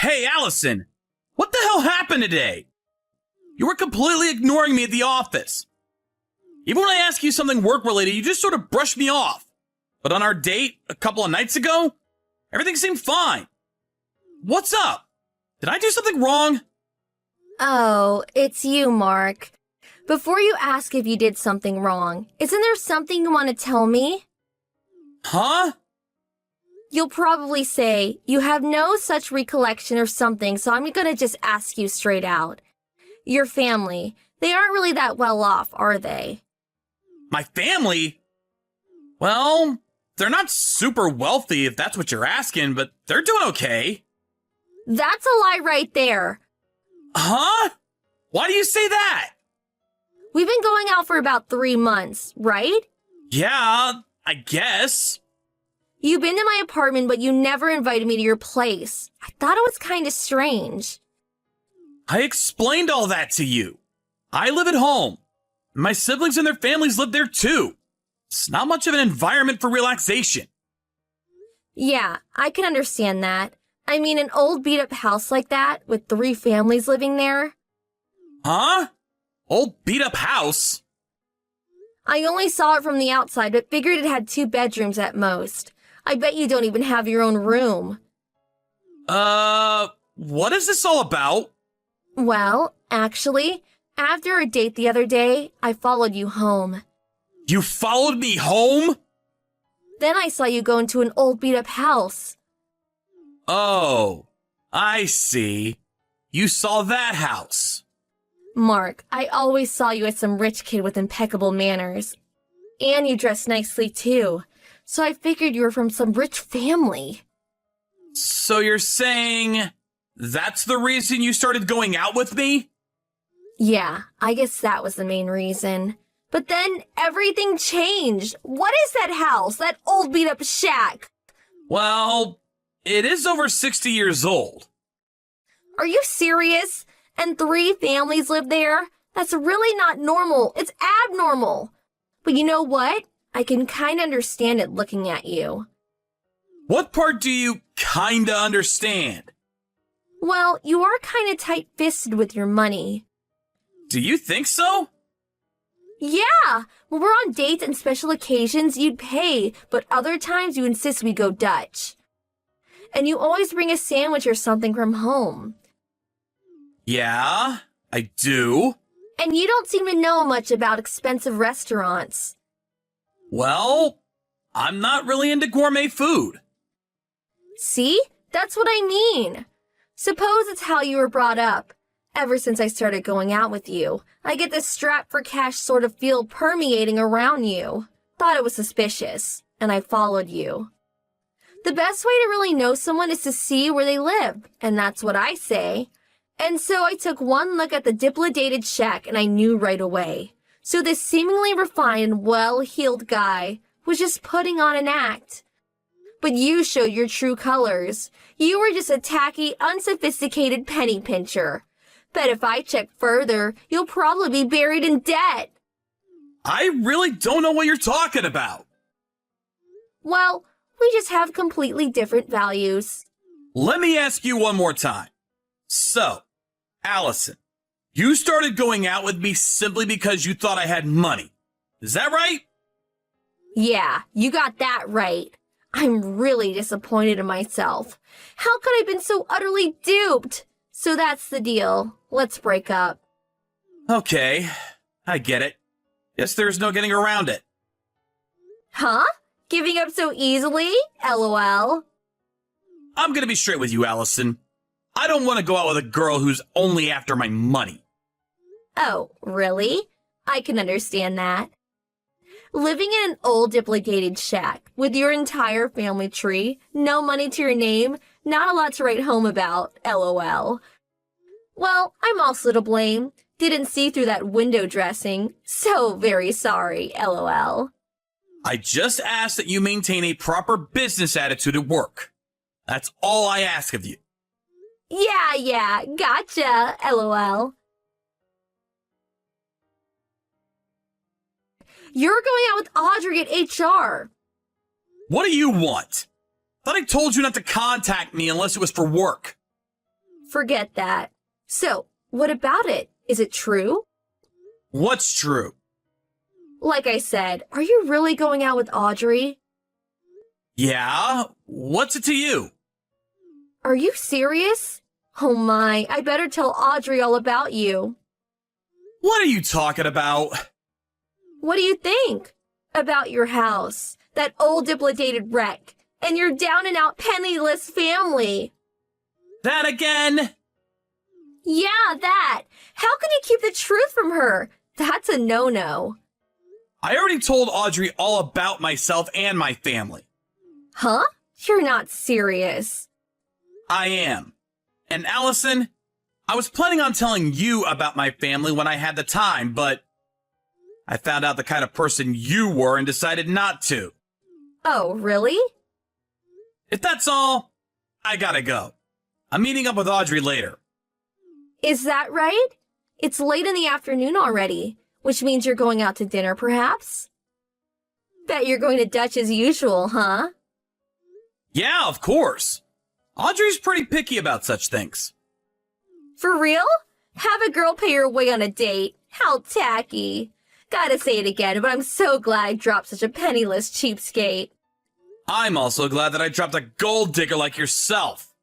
Hey, Allison! What the hell happened today? You were completely ignoring me at the office. Even when I ask you something work-related, you just sort of brush me off. But on our date a couple of nights ago, everything seemed fine. What's up? Did I do something wrong? Oh, it's you, Mark. Before you ask if you did something wrong, isn't there something you want to tell me? Huh? You'll probably say, you have no such recollection or something, so I'm gonna just ask you straight out. Your family, they aren't really that well off, are they? My family? Well, they're not super wealthy if that's what you're asking, but they're doing okay. That's a lie right there. Huh? Why do you say that? We've been going out for about 3 months, right? Yeah, I guess. You've been to my apartment, but you never invited me to your place. I thought it was kind of strange. I explained all that to you. I live at home. My siblings and their families live there too. It's not much of an environment for relaxation. Yeah, I can understand that. I mean, an old beat-up house like that, with 3 families living there. Huh? Old beat-up house? I only saw it from the outside, but figured it had 2 bedrooms at most. I bet you don't even have your own room. What is this all about? Well, actually, after our date the other day, I followed you home. You followed me home? Then I saw you go into an old beat-up house. Oh, I see. You saw that house. Mark, I always saw you as some rich kid with impeccable manners. And you dressed nicely, too. So I figured you were from some rich family. So you're saying that's the reason you started going out with me? Yeah, I guess that was the main reason. But then everything changed. What is that house? That old beat-up shack? Well, it is over 60 years old. Are you serious? And 3 families live there? That's really not normal. It's abnormal. But you know what? I can kinda understand it looking at you. What part do you kinda understand? Well, you are kinda tight-fisted with your money. Do you think so? Yeah! When we're on dates and special occasions, you'd pay, but other times you insist we go Dutch. And you always bring a sandwich or something from home. Yeah, I do. And you don't seem to know much about expensive restaurants. Well, I'm not really into gourmet food. See? That's what I mean. Suppose it's how you were brought up. Ever since I started going out with you, I get this strap for cash sort of feel permeating around you. Thought it was suspicious, and I followed you. The best way to really know someone is to see where they live, and that's what I say. And so I took one look at the dilapidated shack and I knew right away. So this seemingly refined and well-heeled guy was just putting on an act. But you showed your true colors. You were just a tacky, unsophisticated penny pincher. Bet if I check further, you'll probably be buried in debt. I really don't know what you're talking about. Well, we just have completely different values. Let me ask you one more time. So, Allison, you started going out with me simply because you thought I had money. Is that right? Yeah, you got that right. I'm really disappointed in myself. How could I have been so utterly duped? So that's the deal. Let's break up. Okay, I get it. Guess there's no getting around it. Huh? Giving up so easily? LOL. I'm gonna be straight with you, Allison. I don't want to go out with a girl who's only after my money. Oh, really? I can understand that. Living in an old dilapidated shack with your entire family tree, no money to your name, not a lot to write home about, LOL. Well, I'm also to blame. Didn't see through that window dressing. So very sorry, LOL. I just ask that you maintain a proper business attitude at work. That's all I ask of you. Yeah, gotcha, LOL. You're going out with Audrey at HR. What do you want? Thought I told you not to contact me unless it was for work. Forget that. So, what about it? Is it true? What's true? Like I said, are you really going out with Audrey? Yeah? What's it to you? Are you serious? Oh my, I better tell Audrey all about you. What are you talking about? What do you think? About your house, that old dilapidated wreck, and your down and out penniless family. That again? Yeah, that. How can you keep the truth from her? That's a no-no. I already told Audrey all about myself and my family. Huh? You're not serious. I am. And Allison, I was planning on telling you about my family when I had the time, but I found out the kind of person you were and decided not to. Oh, really? If that's all, I gotta go. I'm meeting up with Audrey later. Is that right? It's late in the afternoon already, which means you're going out to dinner, perhaps? Bet you're going to Dutch as usual, huh? Yeah, of course. Audrey's pretty picky about such things. For real? Have a girl pay your way on a date? How tacky. Gotta say it again, but I'm so glad I dropped such a penniless cheapskate. I'm also glad that I dropped a gold digger like yourself.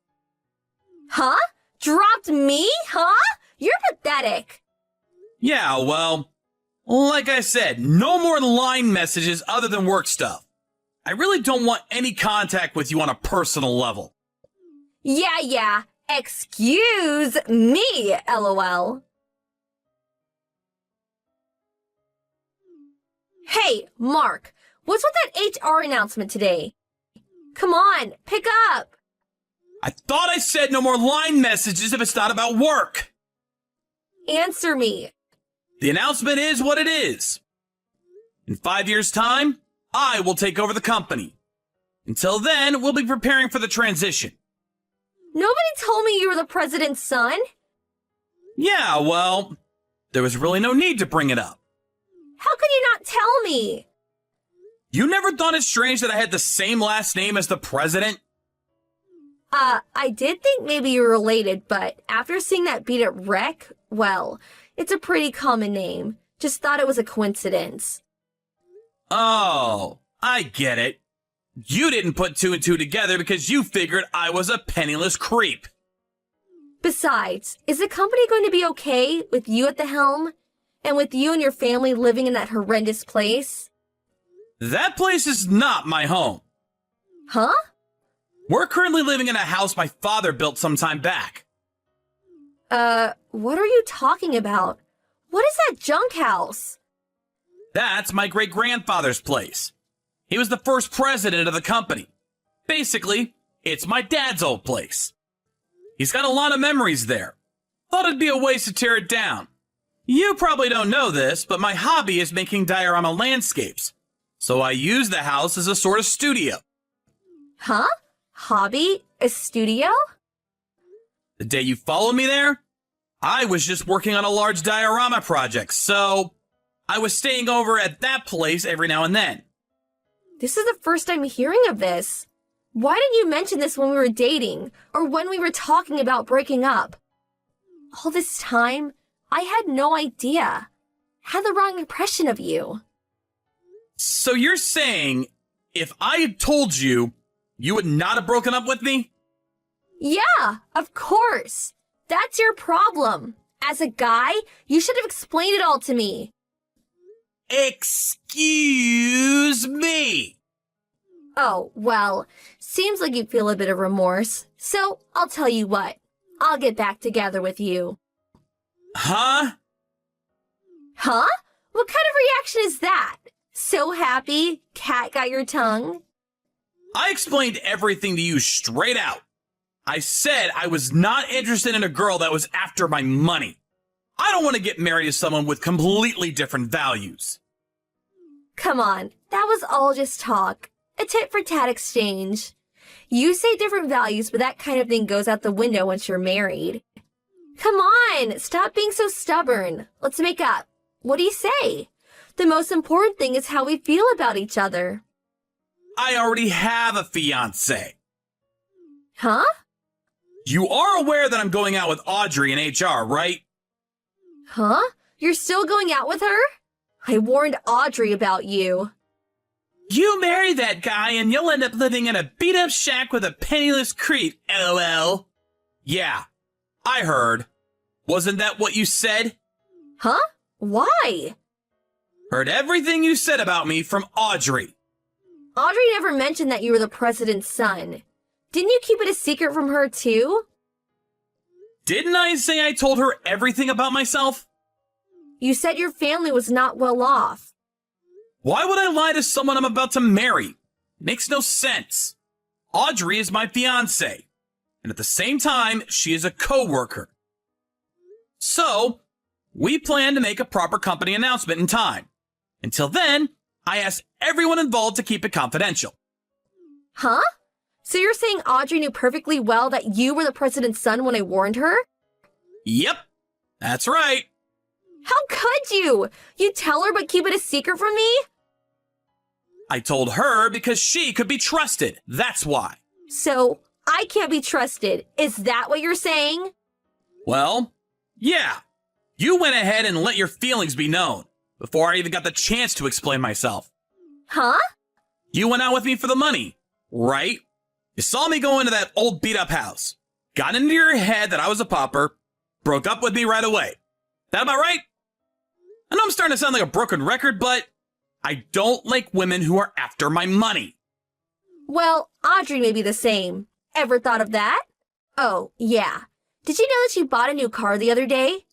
Huh? Dropped me? Huh? You're pathetic. Yeah, well, like I said, no more line messages other than work stuff. I really don't want any contact with you on a personal level. Yeah. Excuse me, LOL. Hey, Mark, what's with that HR announcement today? Come on, pick up. I thought I said no more line messages if it's not about work. Answer me. The announcement is what it is. In 5 years' time, I will take over the company. Until then, we'll be preparing for the transition. Nobody told me you were the president's son. Yeah, well, there was really no need to bring it up. How can you not tell me? You never thought it strange that I had the same last name as the president? I did think maybe you were related, but after seeing that beat at Wreck, well, it's a pretty common name. Just thought it was a coincidence. Oh, I get it. You didn't put two and two together because you figured I was a penniless creep. Besides, is the company going to be okay with you at the helm? And with you and your family living in that horrendous place? That place is not my home. Huh? We're currently living in a house my father built some time back. What are you talking about? What is that junk house? That's my great-grandfather's place. He was the first president of the company. Basically, it's my dad's old place. He's got a lot of memories there. Thought it'd be a waste to tear it down. You probably don't know this, but my hobby is making diorama landscapes. So I use the house as a sort of studio. Huh? Hobby? A studio? The day you followed me there, I was just working on a large diorama project, so I was staying over at that place every now and then. This is the first I'm hearing of this. Why didn't you mention this when we were dating, or when we were talking about breaking up? All this time, I had no idea. Had the wrong impression of you. So you're saying, if I had told you, you would not have broken up with me? Yeah, of course. That's your problem. As a guy, you should have explained it all to me. Excuse me. Oh, well, seems like you feel a bit of remorse. So, I'll tell you what. I'll get back together with you. Huh? Huh? What kind of reaction is that? So happy, cat got your tongue? I explained everything to you straight out. I said I was not interested in a girl that was after my money. I don't want to get married to someone with completely different values. Come on, that was all just talk. A tit-for-tat exchange. You say different values, but that kind of thing goes out the window once you're married. Come on, stop being so stubborn. Let's make up. What do you say? The most important thing is how we feel about each other. I already have a fiancé. Huh? You are aware that I'm going out with Audrey in HR, right? Huh? You're still going out with her? I warned Audrey about you. You marry that guy and you'll end up living in a beat-up shack with a penniless creep, LOL. Yeah, I heard. Wasn't that what you said? Huh? Why? Heard everything you said about me from Audrey. Audrey never mentioned that you were the president's son. Didn't you keep it a secret from her, too? Didn't I say I told her everything about myself? You said your family was not well off. Why would I lie to someone I'm about to marry? Makes no sense. Audrey is my fiancée, and at the same time, she is a co-worker. So, we plan to make a proper company announcement in time. Until then, I asked everyone involved to keep it confidential. Huh? So you're saying Audrey knew perfectly well that you were the president's son when I warned her? Yep, that's right. How could you? You tell her but keep it a secret from me? I told her because she could be trusted. That's why. So, I can't be trusted. Is that what you're saying? Well, yeah. You went ahead and let your feelings be known before I even got the chance to explain myself. Huh? You went out with me for the money, right? You saw me go into that old beat-up house, got into your head that I was a pauper, broke up with me right away. That about right? I know I'm starting to sound like a broken record, but I don't like women who are after my money. Well, Audrey may be the same. Ever thought of that? Oh, yeah. Did you know that she bought a new car the other day?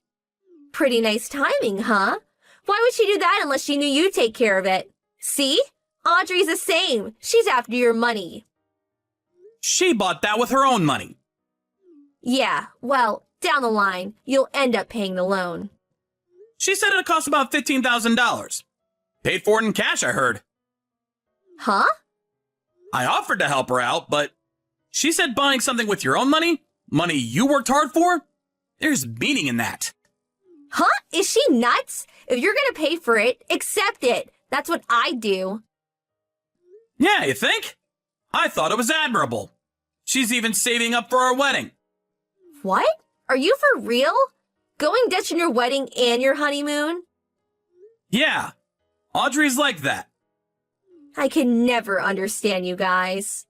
Pretty nice timing, huh? Why would she do that unless she knew you'd take care of it? See? Audrey's the same. She's after your money. She bought that with her own money. Yeah, well, down the line, you'll end up paying the loan. She said it cost about $15,000. Paid for it in cash, I heard. Huh? I offered to help her out, but she said buying something with your own money, money you worked hard for, there's meaning in that. Huh? Is she nuts? If you're gonna pay for it, accept it. That's what I do. Yeah, you think? I thought it was admirable. She's even saving up for our wedding. What? Are you for real? Going Dutch in your wedding and your honeymoon? Yeah, Audrey's like that. I can never understand you guys.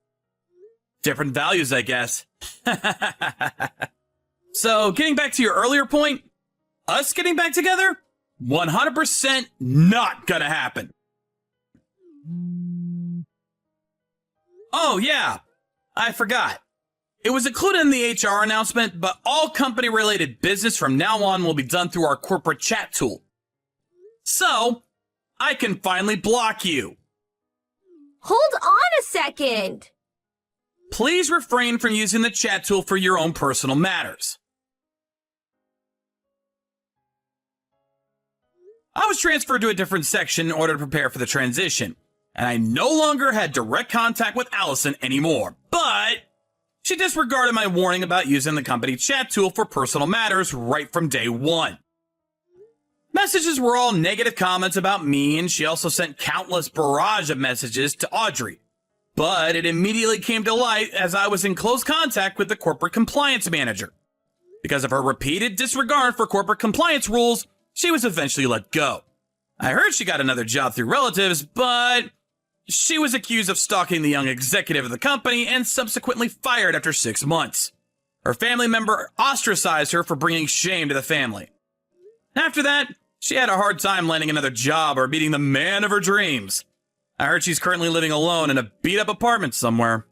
Different values, I guess. So, getting back to your earlier point, us getting back together? 100% not gonna happen. Oh, yeah, I forgot. It was included in the HR announcement, but all company-related business from now on will be done through our corporate chat tool. So, I can finally block you. Hold on a second. Please refrain from using the chat tool for your own personal matters. I was transferred to a different section in order to prepare for the transition, and I no longer had direct contact with Allison anymore, but she disregarded my warning about using the company chat tool for personal matters right from day one. Messages were all negative comments about me, and she also sent countless barrage of messages to Audrey. But it immediately came to light as I was in close contact with the corporate compliance manager. Because of her repeated disregard for corporate compliance rules, she was eventually let go. I heard she got another job through relatives, but she was accused of stalking the young executive of the company and subsequently fired after 6 months. Her family member ostracized her for bringing shame to the family. After that, she had a hard time landing another job or meeting the man of her dreams. I heard she's currently living alone in a beat-up apartment somewhere.